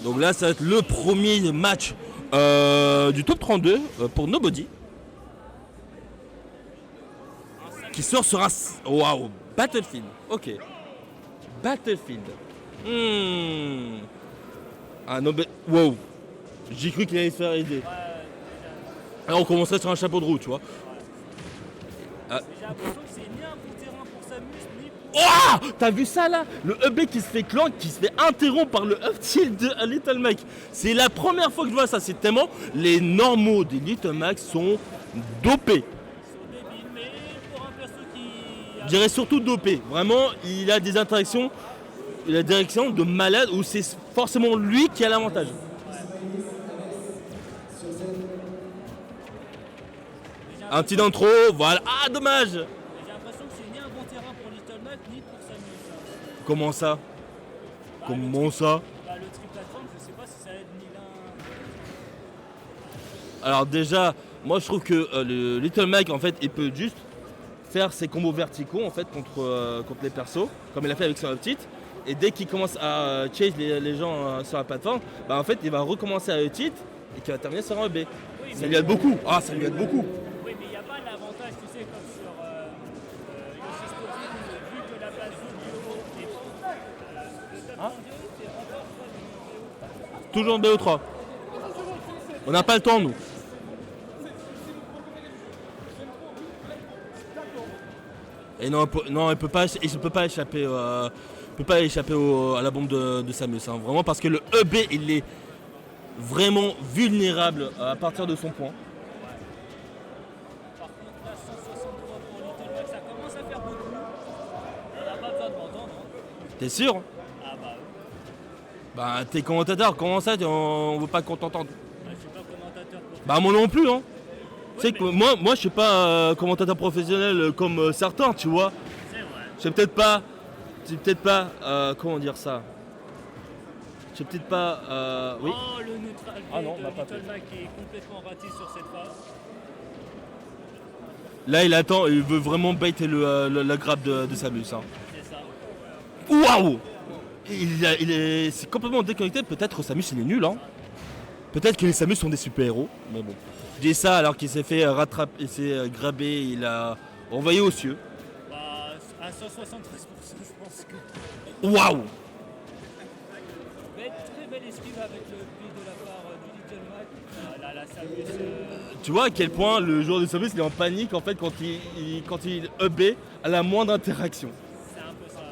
Donc là, ça va être le premier match du top 32 pour Nobody. Qui sort sur un... Waouh, Battlefield. Ok. Battlefield. Ah non, mais... Wow. J'ai cru qu'il allait se faire aider. Alors on commencerait sur un chapeau de roue, tu vois. J'ai l'impression que c'est ni un bon terrain pour Samus, ni pour... Oh, t'as vu ça là? Le up qui se fait clank, qui se fait interrompre par le up tilt de Little Mac. C'est la première fois que je vois ça. C'est tellement les normaux des Little Mac sont dopés. mais pour un perso qui... Je dirais surtout dopé. Vraiment, il a des interactions, il a des directions de malade où c'est forcément lui qui a l'avantage. Un petit d'intro, voilà. Ah, dommage. J'ai l'impression que c'est ni un bon terrain pour Little Mac, ni pour Samus. Comment ça? Comment ça? Le triplateforme, je sais pas si ça aide ni l'un... Alors déjà, moi je trouve que le Little Mac en fait il peut juste faire ses combos verticaux en fait contre les persos, comme il a fait avec son uptit. Et dès qu'il commence à chase les gens sur la plateforme, bah en fait il va recommencer à uptit et qu'il va terminer sur un EB. Oui, Ça lui aide beaucoup. Ah, ça lui aide beaucoup. Oui, mais il n'y a pas l'avantage, tu sais, comme sur Yoshi's Story, vu que la place Yu-Gi-Oh! Est le top 32, c'est encore Toujours BO3. On n'a pas le temps nous. Et non, il peut pas échapper, à la bombe de Samus. Hein. Vraiment parce que le EB il est vraiment vulnérable à partir de son point. Par contre, là, 163 pour Little Mac, ça commence à faire beaucoup. On n'a pas besoin de m'entendre. T'es sûr? Ah bah, Bah t'es commentateur, comment ça on veut pas qu'on t'entende? je suis pas commentateur pour... Bah moi non plus hein. Oui, Tu sais que moi je suis pas commentateur professionnel comme certains, tu vois. C'est vrai. C'est peut-être pas comment dire ça. C'est peut-être pas oui. Oh, le neutral Ah non, de on l'a pas Little Mac est complètement raté sur cette phase. Là il attend, il veut vraiment baiter la grappe de Samus. Hein. C'est ça. Waouh! C'est complètement déconnecté, peut-être Samus il est nul hein. Peut-être que les Samus sont des super-héros, mais bon. Je dis ça alors qu'il s'est fait rattraper, il s'est grabé, il a envoyé aux cieux. Bah, à 173%, je pense que... Waouh! Mais très belle esquive avec le pied de la part du Little Mac. Là, la Samus... Tu vois à quel point le joueur de Samus il est en panique en fait quand il EB à la moindre interaction. C'est un peu ça.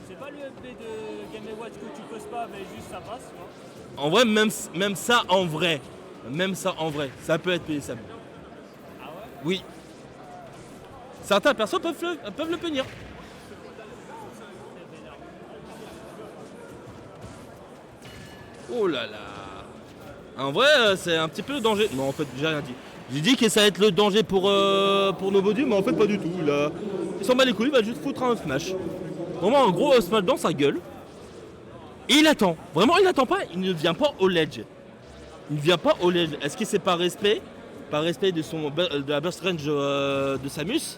C'est pas le FB de Game & Watch que tu poses pas, mais juste ça passe, tu vois. En vrai, même ça en vrai, ça peut être payé Samus. Ah ouais? Oui. Certains persos peuvent le punir. Oh là là. En vrai, c'est un petit peu le danger. Non, en fait, j'ai rien dit. J'ai dit que ça va être le danger pour Nobody, mais en fait, pas du tout. Il s'en bat les couilles, il va juste foutre un smash. Vraiment, un gros smash dans sa gueule. Et il attend. Vraiment, il attend pas. Il ne vient pas au ledge. Il ne vient pas au ledge. Est-ce que c'est par respect? Par respect de la burst range de Samus?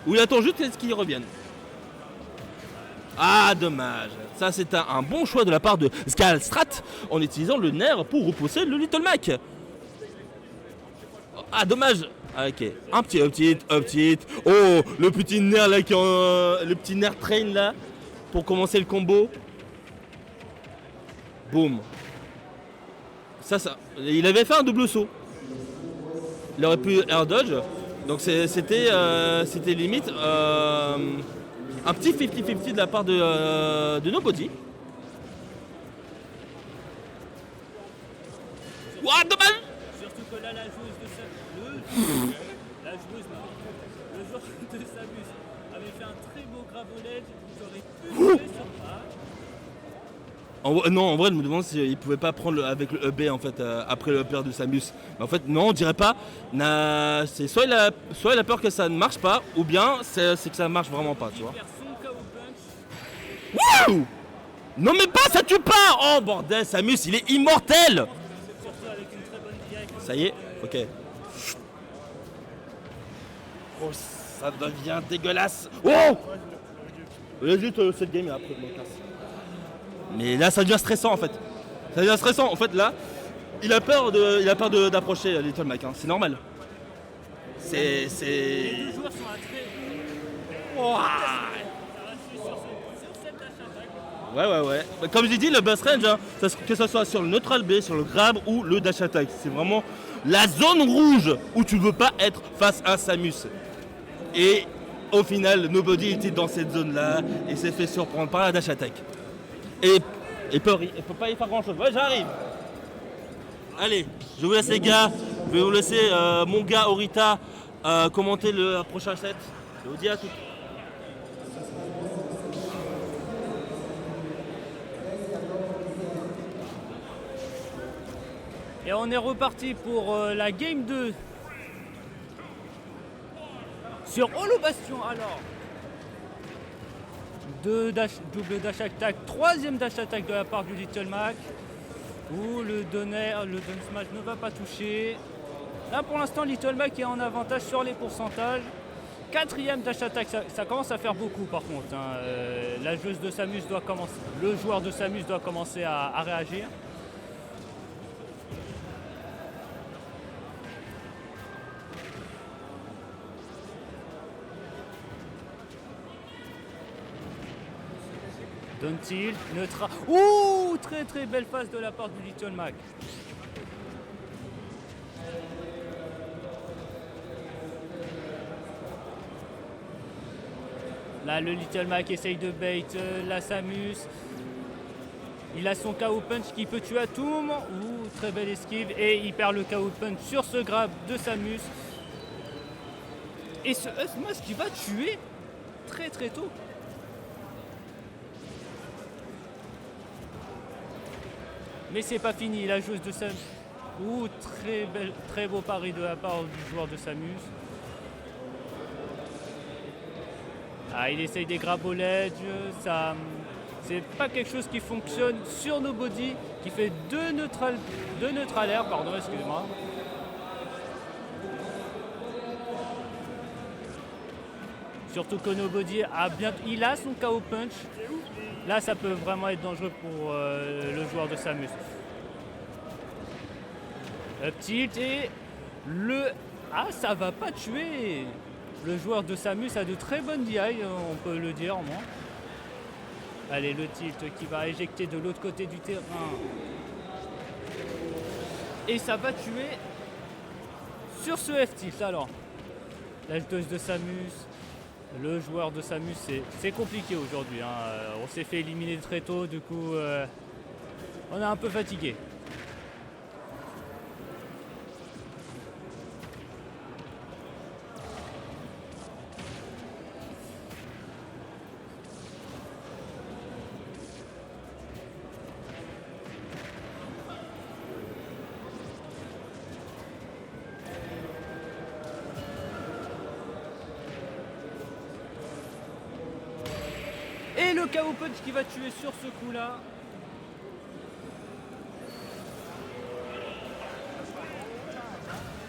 Ou il attend juste qu'il revienne? Ah, dommage. Ça, c'est un bon choix de la part de Skalstrat en utilisant le nerf pour repousser le Little Mac. Ah, dommage. Ah, ok. Un petit. Oh, le petit nerf là, le petit nerf train là, pour commencer le combo. Boum. Ça. Il avait fait un double saut. Il aurait pu air dodge. Donc c'était limite un petit 50-50 de la part de Nobody. Ouah, dommage. Surtout que là, la joueuse de Samus... Le joueur de Samus avait fait un très beau grab au ledge. Vous aurez pu jouer sur Non, en vrai, je me demande s'il pouvait pas prendre avec le EB en fait après le upper de Samus. Mais en fait, non, on dirait pas. C'est soit il a peur que ça ne marche pas, ou bien c'est que ça marche vraiment pas, tu vois. faire son KO punch. Wouh! Non mais pas, ça tue pas! Oh bordel, Samus, il est immortel! Surtout avec une très bonne direct. Ça y est, ok. Oh, ça devient dégueulasse. Oh! Juste cette game et après je me casse. Mais là, ça devient stressant en fait. Ça devient stressant. En fait, là, il a peur d'approcher Little Mac. Hein. C'est normal. Les deux joueurs sont à très. Ouah. Ça va tuer sur cette dash attack. Ouais. Bah, comme j'ai dit, le bus range, hein, que ce soit sur le neutral B, sur le grab ou le dash attack, c'est vraiment la zone rouge où tu ne veux pas être face à Samus. Et au final, Nobody était dans cette zone-là et s'est fait surprendre par la dash attack. Et il peut pas y faire grand-chose. Ouais, j'arrive. Allez, je vous laisse les gars. Je vais vous laisser mon gars Orita commenter le prochain set. Je vous dis à tout. Et on est reparti pour la game 2 sur Holo Bastion. Alors, double dash attack, troisième dash attack de la part du Little Mac, où le down smash ne va pas toucher. Là pour l'instant Little Mac est en avantage sur les pourcentages. Quatrième dash attack, ça commence à faire beaucoup par contre. Hein. La joueuse de Samus doit commencer, le joueur de Samus doit commencer à réagir. Down tilt, neutral. Ouh, très belle phase de la part du Little Mac. Là, le Little Mac essaye de bait la Samus. Il a son KO punch qui peut tuer à tout moment. Ouh, très belle esquive. Et il perd le KO punch sur ce grab de Samus. Et ce Smash qui va tuer très tôt. Mais c'est pas fini, la joueuse de Samus. Ouh, très beau pari de la part du joueur de Samus. Ah, il essaye des grabs au ledge, ça, c'est pas quelque chose qui fonctionne sur Nobody, qui fait deux neutral air, pardon, excusez-moi. Surtout que Nobody il a son KO punch. Là, ça peut vraiment être dangereux pour le joueur de Samus. Up tilt et le... Ah, ça va pas tuer. Le joueur de Samus a de très bonnes DI, on peut le dire au moins. Allez, le tilt qui va éjecter de l'autre côté du terrain. Et ça va tuer sur ce F-tilt. Alors, la joueuse de Samus... Le joueur de Samus, c'est compliqué aujourd'hui. Hein. On s'est fait éliminer très tôt, du coup, on est un peu fatigué. Et le KO punch qui va tuer sur ce coup-là.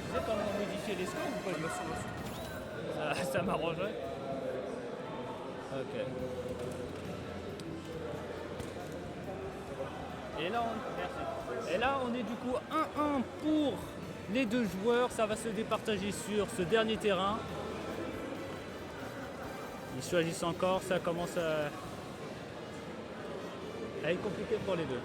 Vous savez comment modifier les scores ou pas? Ça m'arrangerait. Ok. Et là on est du coup 1-1 pour les deux joueurs. Ça va se départager sur ce dernier terrain. Ils choisissent encore, ça commence à être compliqué pour les deux.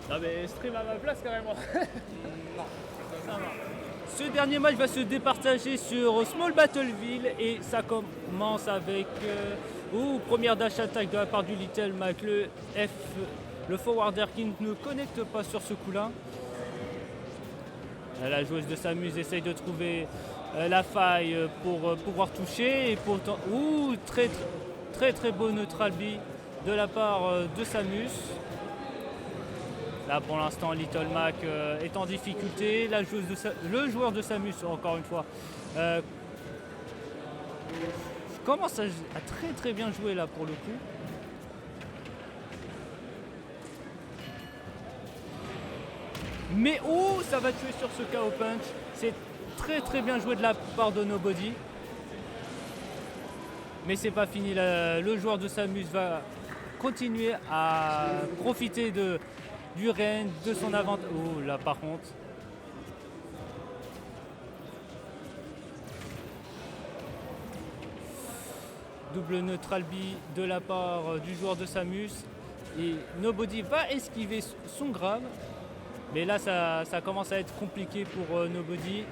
Non mais stream à ma place carrément. Ça va. Ce dernier match va se départager sur Small Battleville et ça commence avec première dash attack de la part du Little Mac. Le forward air qui ne connecte pas sur ce coup-là. La joueuse de Samus essaye de trouver la faille pour pouvoir toucher et pourtant très beau neutral B de la part de Samus. Là pour l'instant Little Mac est en difficulté, le joueur de Samus encore une fois commence à très très bien jouer là pour le coup. Mais oh, ça va tuer sur ce KO punch. C'est très très bien joué de la part de Nobody. Mais c'est pas fini. Le joueur de Samus va continuer à profiter du range, de son avantage. Oh là par contre. Double neutral B de la part du joueur de Samus. Et Nobody va esquiver son grab. Mais là ça commence à être compliqué pour Nobody.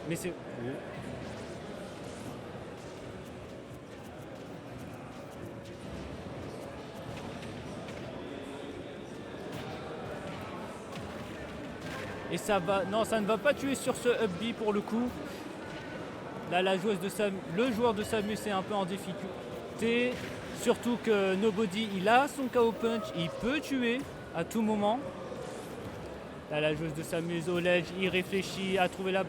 Mais c'est... Et ça va... Non, ça ne va pas tuer sur ce up B pour le coup. Là, le joueur de Samus est un peu en difficulté. Surtout que Nobody, il a son KO punch. Il peut tuer à tout moment. Là, la joueuse de Samus au ledge, il réfléchit à trouver la...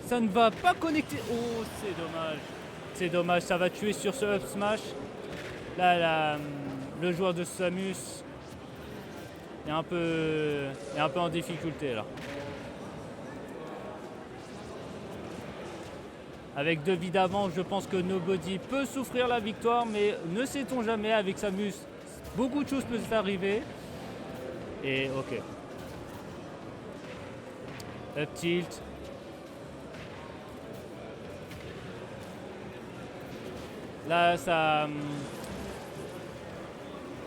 Ça ne va pas connecter. Oh, c'est dommage. C'est dommage, ça va tuer sur ce up smash. Là, le joueur de Samus est un peu en difficulté là. Avec 2 vies d'avance, je pense que Nobody peut souffrir la victoire, mais ne sait-on jamais avec Samus, beaucoup de choses peuvent arriver. Et ok. Up tilt. Là, ça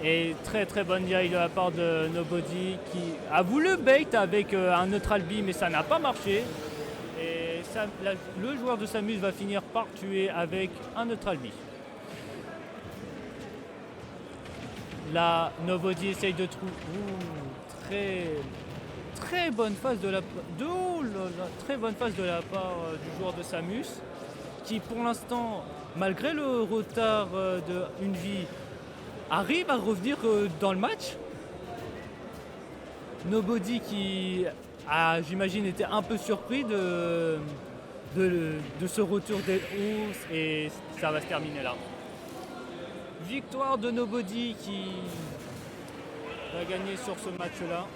est très très bonne DI de la part de Nobody qui a voulu bait avec un neutral B, mais ça n'a pas marché. Et le joueur de Samus va finir par tuer avec un neutral B. Là, Nobody essaye de trouver... Très bonne phase de la très bonne phase de la part du joueur de Samus, qui pour l'instant, malgré le retard d'une vie, arrive à revenir dans le match. Nobody qui a, j'imagine, été un peu surpris de ce retour des ours, et ça va se terminer là. Victoire de Nobody qui va gagner sur ce match-là.